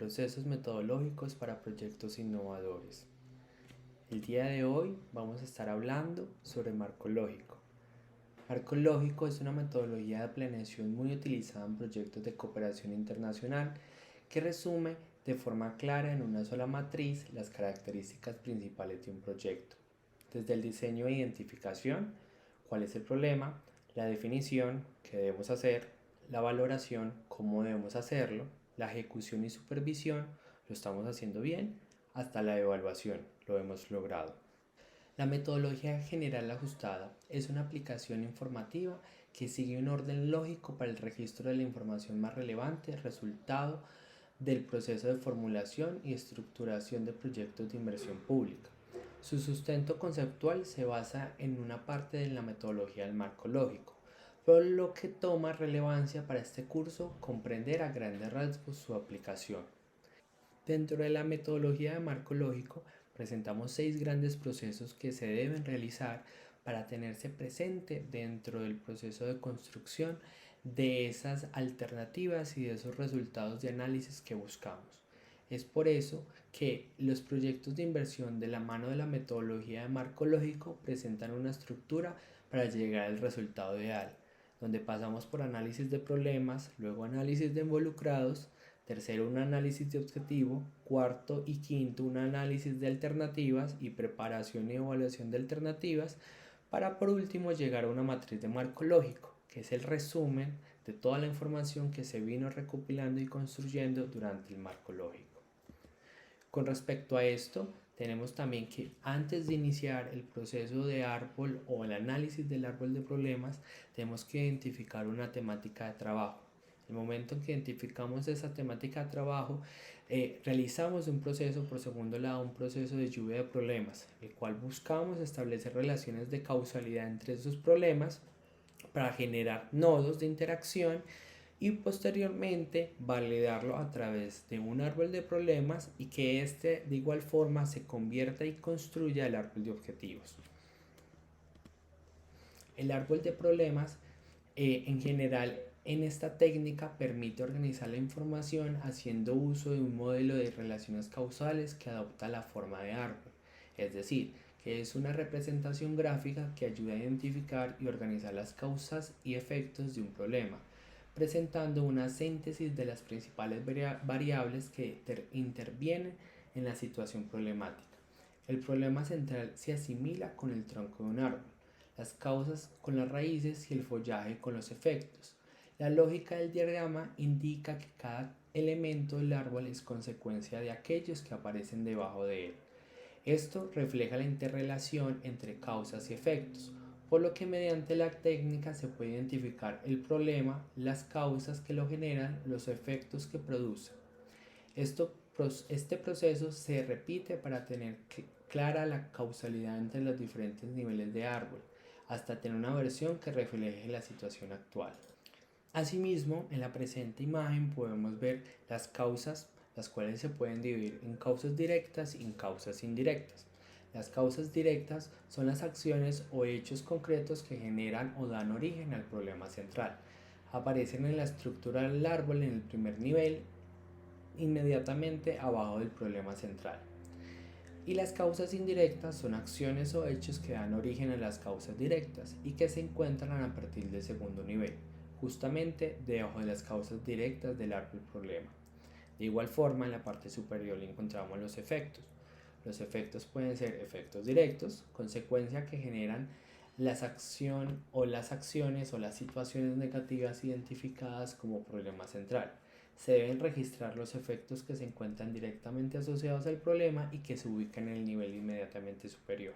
procesos metodológicos para proyectos innovadores. El día de hoy vamos a estar hablando sobre marco lógico. Marco lógico es una metodología de planeación muy utilizada en proyectos de cooperación internacional que resume de forma clara en una sola matriz las características principales de un proyecto, desde el diseño e identificación, cuál es el problema, la definición, qué debemos hacer, la valoración, cómo debemos hacerlo, la ejecución y supervisión, lo estamos haciendo bien, hasta la evaluación, lo hemos logrado. La metodología general ajustada es una aplicación informativa que sigue un orden lógico para el registro de la información más relevante, resultado del proceso de formulación y estructuración de proyectos de inversión pública. Su sustento conceptual se basa en una parte de la metodología del marco lógico, pero lo que toma relevancia para este curso comprender a grandes rasgos su aplicación. Dentro de la metodología de marco lógico presentamos 6 grandes procesos que se deben realizar para tenerse presente dentro del proceso de construcción de esas alternativas y de esos resultados de análisis que buscamos. Es por eso que los proyectos de inversión de la mano de la metodología de marco lógico presentan una estructura para llegar al resultado ideal, donde pasamos por análisis de problemas, luego análisis de involucrados, tercero un análisis de objetivo, cuarto y quinto un análisis de alternativas y preparación y evaluación de alternativas, para por último llegar a una matriz de marco lógico, que es el resumen de toda la información que se vino recopilando y construyendo durante el marco lógico. Con respecto a esto, tenemos también que antes de iniciar el proceso de árbol o el análisis del árbol de problemas, tenemos que identificar una temática de trabajo. El momento en que identificamos esa temática de trabajo, realizamos un proceso, por segundo lado, un proceso de lluvia de problemas, el cual buscamos establecer relaciones de causalidad entre esos problemas para generar nodos de interacción y posteriormente validarlo a través de un árbol de problemas y que éste de igual forma se convierta y construya el árbol de objetivos. El árbol de problemas en general en esta técnica permite organizar la información haciendo uso de un modelo de relaciones causales que adopta la forma de árbol, es decir, que es una representación gráfica que ayuda a identificar y organizar las causas y efectos de un problema, presentando una síntesis de las principales variables que intervienen en la situación problemática. El problema central se asimila con el tronco de un árbol, las causas con las raíces y el follaje con los efectos. La lógica del diagrama indica que cada elemento del árbol es consecuencia de aquellos que aparecen debajo de él. Esto refleja la interrelación entre causas y efectos, por lo que mediante la técnica se puede identificar el problema, las causas que lo generan, los efectos que produce. Este proceso se repite para tener clara la causalidad entre los diferentes niveles de árbol, hasta tener una versión que refleje la situación actual. Asimismo, en la presente imagen podemos ver las causas, las cuales se pueden dividir en causas directas y en causas indirectas. Las causas directas son las acciones o hechos concretos que generan o dan origen al problema central. Aparecen en la estructura del árbol en el primer nivel, inmediatamente abajo del problema central. Y las causas indirectas son acciones o hechos que dan origen a las causas directas y que se encuentran a partir del segundo nivel, justamente debajo de las causas directas del árbol problema. De igual forma, en la parte superior encontramos los efectos. Los efectos pueden ser efectos directos, consecuencia que generan las acciones o las situaciones negativas identificadas como problema central. Se deben registrar los efectos que se encuentran directamente asociados al problema y que se ubican en el nivel inmediatamente superior.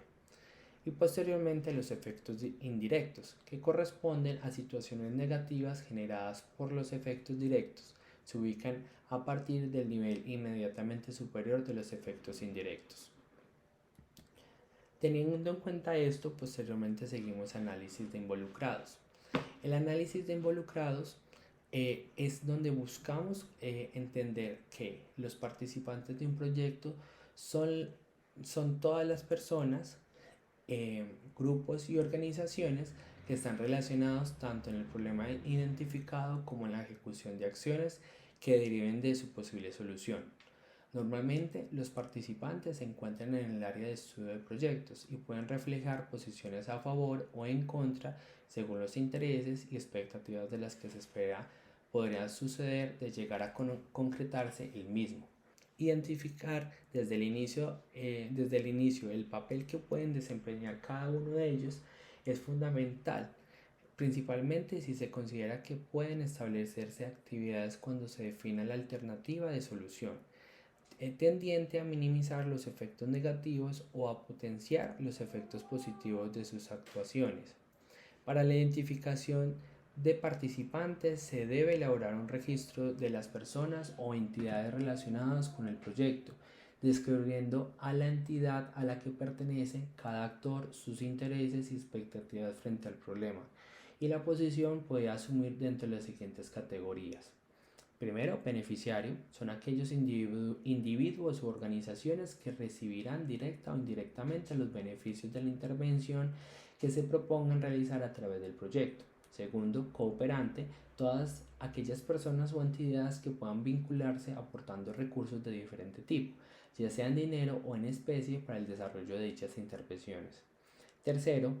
Y posteriormente los efectos indirectos, que corresponden a situaciones negativas generadas por los efectos directos. Se ubican a partir del nivel inmediatamente superior de los efectos indirectos. Teniendo en cuenta esto, posteriormente seguimos análisis de involucrados. El análisis de involucrados es donde buscamos entender que los participantes de un proyecto son todas las personas, grupos y organizaciones que están relacionados tanto en el problema identificado como en la ejecución de acciones que deriven de su posible solución. Normalmente, los participantes se encuentran en el área de estudio de proyectos y pueden reflejar posiciones a favor o en contra según los intereses y expectativas de las que se espera podría suceder de llegar a concretarse el mismo. Identificar desde el inicio el papel que pueden desempeñar cada uno de ellos es fundamental, principalmente si se considera que pueden establecerse actividades cuando se defina la alternativa de solución, tendiente a minimizar los efectos negativos o a potenciar los efectos positivos de sus actuaciones. Para la identificación de participantes se debe elaborar un registro de las personas o entidades relacionadas con el proyecto, describiendo a la entidad a la que pertenece cada actor, sus intereses y expectativas frente al problema, y la posición puede asumir dentro de las siguientes categorías. Primero, beneficiario son aquellos individuos u organizaciones que recibirán directa o indirectamente los beneficios de la intervención que se propongan realizar a través del proyecto. Segundo, cooperante, todas aquellas personas o entidades que puedan vincularse aportando recursos de diferente tipo, ya sea en dinero o en especie, para el desarrollo de dichas intervenciones. Tercero,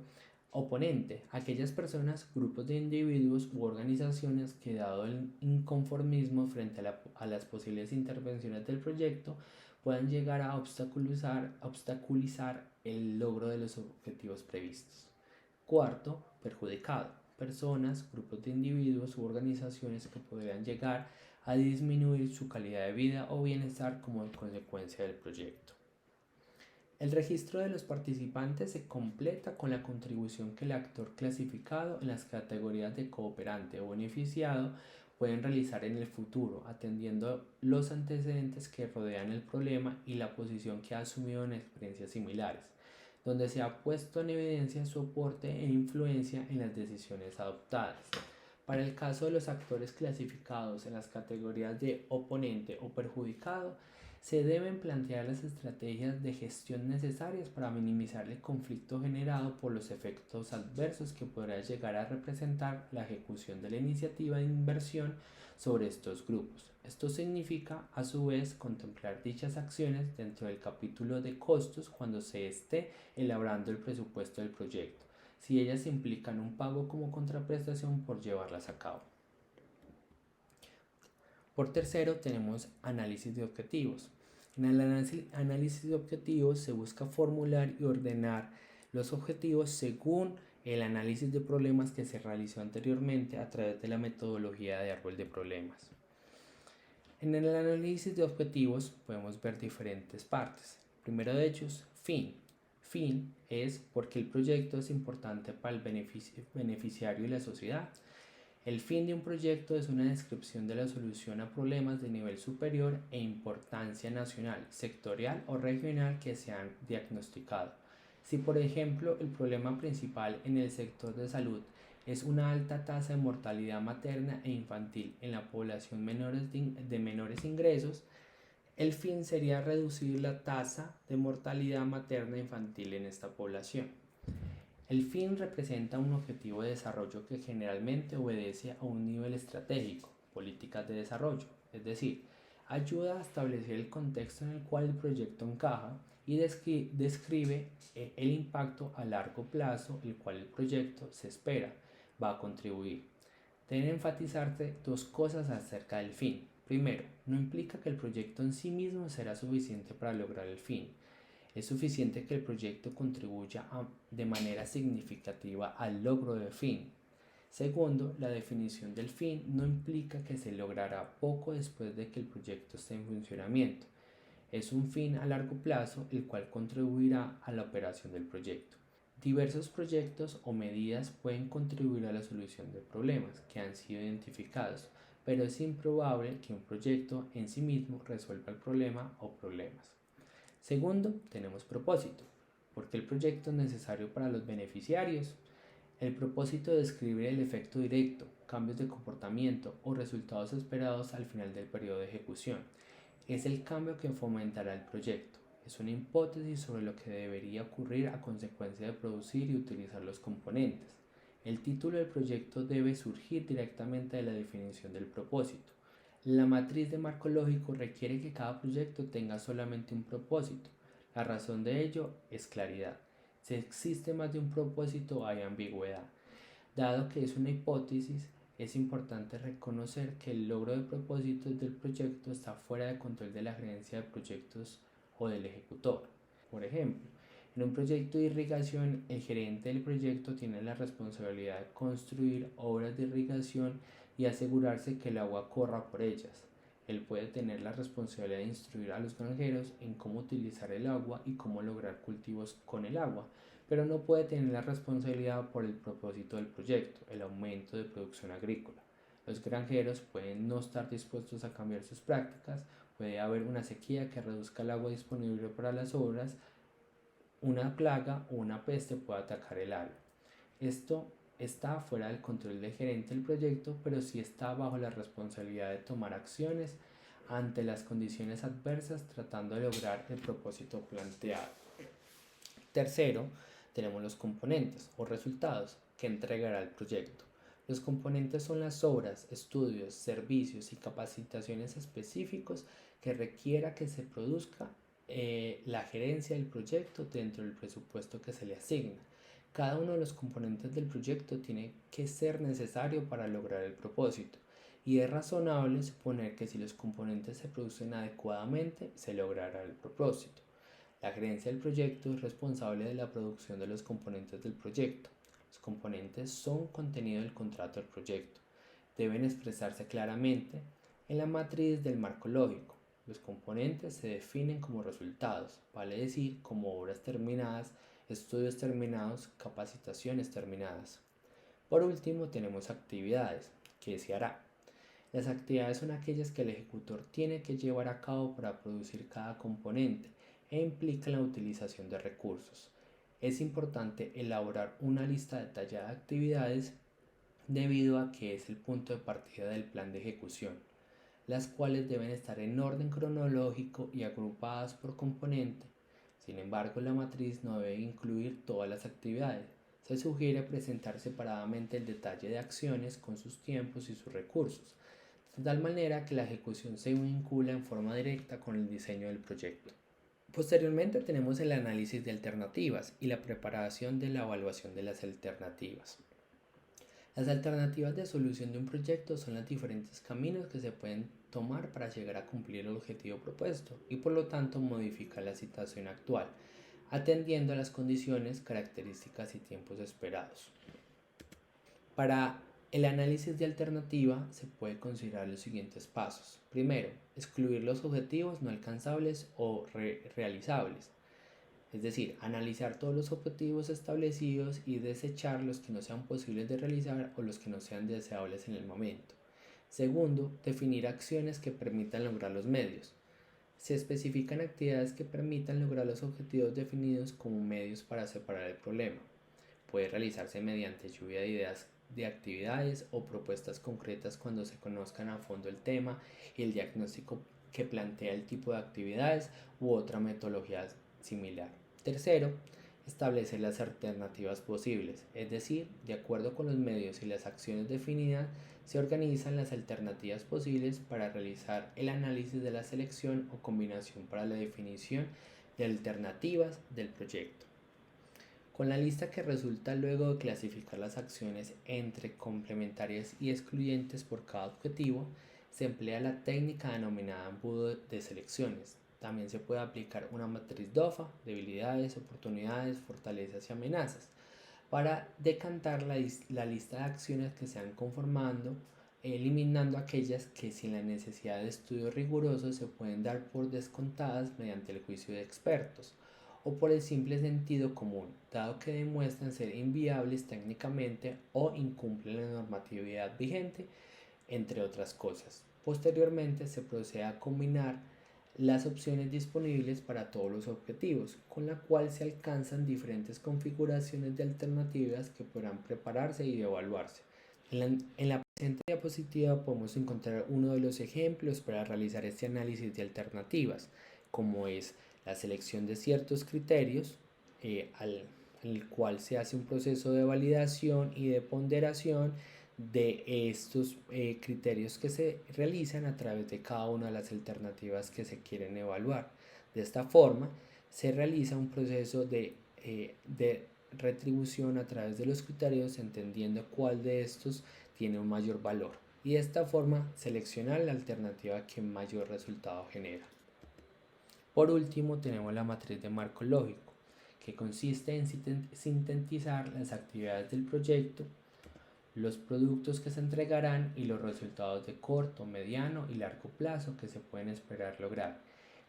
oponente, aquellas personas, grupos de individuos u organizaciones que, dado el inconformismo frente a las posibles intervenciones del proyecto, puedan llegar a obstaculizar el logro de los objetivos previstos. Cuarto, perjudicado, personas, grupos de individuos u organizaciones que podrían llegar a disminuir su calidad de vida o bienestar como consecuencia del proyecto. El registro de los participantes se completa con la contribución que el actor clasificado en las categorías de cooperante o beneficiado pueden realizar en el futuro, atendiendo los antecedentes que rodean el problema y la posición que ha asumido en experiencias similares, donde se ha puesto en evidencia su aporte e influencia en las decisiones adoptadas. Para el caso de los actores clasificados en las categorías de oponente o perjudicado, se deben plantear las estrategias de gestión necesarias para minimizar el conflicto generado por los efectos adversos que podrá llegar a representar la ejecución de la iniciativa de inversión sobre estos grupos. Esto significa, a su vez, contemplar dichas acciones dentro del capítulo de costos cuando se esté elaborando el presupuesto del proyecto, si ellas implican un pago como contraprestación por llevarlas a cabo. Por tercero, tenemos análisis de objetivos. En el análisis de objetivos se busca formular y ordenar los objetivos según el análisis de problemas que se realizó anteriormente a través de la metodología de árbol de problemas. En el análisis de objetivos podemos ver diferentes partes. Primero de ellos, fin. Fin es porque el proyecto es importante para el beneficiario y la sociedad. El fin de un proyecto es una descripción de la solución a problemas de nivel superior e importancia nacional, sectorial o regional que se han diagnosticado. Si, por ejemplo, el problema principal en el sector de salud es una alta tasa de mortalidad materna e infantil en la población de menores ingresos, el fin sería reducir la tasa de mortalidad materna e infantil en esta población. El fin representa un objetivo de desarrollo que generalmente obedece a un nivel estratégico, políticas de desarrollo, es decir, ayuda a establecer el contexto en el cual el proyecto encaja y describe el impacto a largo plazo el cual el proyecto se espera va a contribuir. Deben enfatizarse dos cosas acerca del fin. Primero, no implica que el proyecto en sí mismo será suficiente para lograr el fin. Es suficiente que el proyecto contribuya de manera significativa al logro del fin. Segundo, la definición del fin no implica que se logrará poco después de que el proyecto esté en funcionamiento. Es un fin a largo plazo el cual contribuirá a la operación del proyecto. Diversos proyectos o medidas pueden contribuir a la solución de problemas que han sido identificados, pero es improbable que un proyecto en sí mismo resuelva el problema o problemas. Segundo, tenemos propósito. ¿Por qué el proyecto es necesario para los beneficiarios? El propósito describe el efecto directo, cambios de comportamiento o resultados esperados al final del periodo de ejecución. Es el cambio que fomentará el proyecto. Es una hipótesis sobre lo que debería ocurrir a consecuencia de producir y utilizar los componentes. El título del proyecto debe surgir directamente de la definición del propósito. La matriz de marco lógico requiere que cada proyecto tenga solamente un propósito. La razón de ello es claridad. Si existe más de un propósito, hay ambigüedad. Dado que es una hipótesis, es importante reconocer que el logro de propósitos del proyecto está fuera de control de la gerencia de proyectos o del ejecutor. Por ejemplo, en un proyecto de irrigación, el gerente del proyecto tiene la responsabilidad de construir obras de irrigación y asegurarse que el agua corra por ellas. Él puede tener la responsabilidad de instruir a los granjeros en cómo utilizar el agua y cómo lograr cultivos con el agua, pero no puede tener la responsabilidad por el propósito del proyecto, el aumento de producción agrícola. Los granjeros pueden no estar dispuestos a cambiar sus prácticas, puede haber una sequía que reduzca el agua disponible para las obras, una plaga o una peste puede atacar el área. Esto está fuera del control del gerente del proyecto, pero sí está bajo la responsabilidad de tomar acciones ante las condiciones adversas tratando de lograr el propósito planteado. Tercero, tenemos los componentes o resultados que entregará el proyecto. Los componentes son las obras, estudios, servicios y capacitaciones específicos que requiera que se produzca la gerencia del proyecto dentro del presupuesto que se le asigna. Cada uno de los componentes del proyecto tiene que ser necesario para lograr el propósito y es razonable suponer que si los componentes se producen adecuadamente se logrará el propósito. La gerencia del proyecto es responsable de la producción de los componentes del proyecto. Los componentes son contenido del contrato del proyecto. Deben expresarse claramente en la matriz del marco lógico. Los componentes se definen como resultados, vale decir, como obras terminadas, estudios terminados, capacitaciones terminadas. Por último, tenemos actividades. ¿Qué se hará? Las actividades son aquellas que el ejecutor tiene que llevar a cabo para producir cada componente e implican la utilización de recursos. Es importante elaborar una lista detallada de actividades debido a que es el punto de partida del plan de ejecución, las cuales deben estar en orden cronológico y agrupadas por componente. Sin embargo, la matriz no debe incluir todas las actividades. Se sugiere presentar separadamente el detalle de acciones con sus tiempos y sus recursos, de tal manera que la ejecución se vincula en forma directa con el diseño del proyecto. Posteriormente tenemos el análisis de alternativas y la preparación de la evaluación de las alternativas. Las alternativas de solución de un proyecto son los diferentes caminos que se pueden tomar para llegar a cumplir el objetivo propuesto y por lo tanto modificar la situación actual, atendiendo a las condiciones, características y tiempos esperados. Para el análisis de alternativa se puede considerar los siguientes pasos. Primero, excluir los objetivos no alcanzables o realizables. Es decir, analizar todos los objetivos establecidos y desechar los que no sean posibles de realizar o los que no sean deseables en el momento. Segundo, definir acciones que permitan lograr los medios. Se especifican actividades que permitan lograr los objetivos definidos como medios para separar el problema. Puede realizarse mediante lluvia de ideas de actividades o propuestas concretas cuando se conozcan a fondo el tema y el diagnóstico que plantea el tipo de actividades u otra metodología similar. Tercero, establecer las alternativas posibles, es decir, de acuerdo con los medios y las acciones definidas, se organizan las alternativas posibles para realizar el análisis de la selección o combinación para la definición de alternativas del proyecto. Con la lista que resulta luego de clasificar las acciones entre complementarias y excluyentes por cada objetivo, se emplea la técnica denominada embudo de selecciones. También se puede aplicar una matriz DOFA, debilidades, oportunidades, fortalezas y amenazas, para decantar la lista de acciones que se han conformando, eliminando aquellas que sin la necesidad de estudio riguroso se pueden dar por descontadas mediante el juicio de expertos o por el simple sentido común, dado que demuestran ser inviables técnicamente o incumplen la normatividad vigente, entre otras cosas. Posteriormente se procede a combinar las opciones disponibles para todos los objetivos, con la cual se alcanzan diferentes configuraciones de alternativas que podrán prepararse y evaluarse. En la presente diapositiva podemos encontrar uno de los ejemplos para realizar este análisis de alternativas, como es la selección de ciertos criterios, en el cual se hace un proceso de validación y de ponderación de estos criterios que se realizan a través de cada una de las alternativas que se quieren evaluar. De esta forma, se realiza un proceso de retribución a través de los criterios, entendiendo cuál de estos tiene un mayor valor y de esta forma seleccionar la alternativa que mayor resultado genera. Por último, tenemos la matriz de marco lógico, que consiste en sintetizar las actividades del proyecto, los productos que se entregarán y los resultados de corto, mediano y largo plazo que se pueden esperar lograr.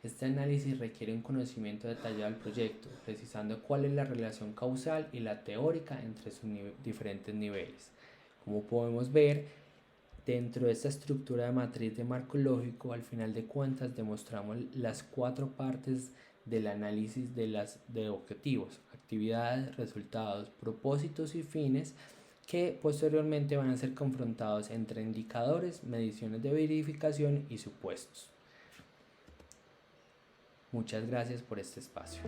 Este análisis requiere un conocimiento detallado del proyecto, precisando cuál es la relación causal y la teórica entre sus diferentes niveles. Como podemos ver, dentro de esta estructura de matriz de marco lógico, al final de cuentas demostramos las 4 partes del análisis de objetivos, actividades, resultados, propósitos y fines, que posteriormente van a ser confrontados entre indicadores, mediciones de verificación y supuestos. Muchas gracias por este espacio.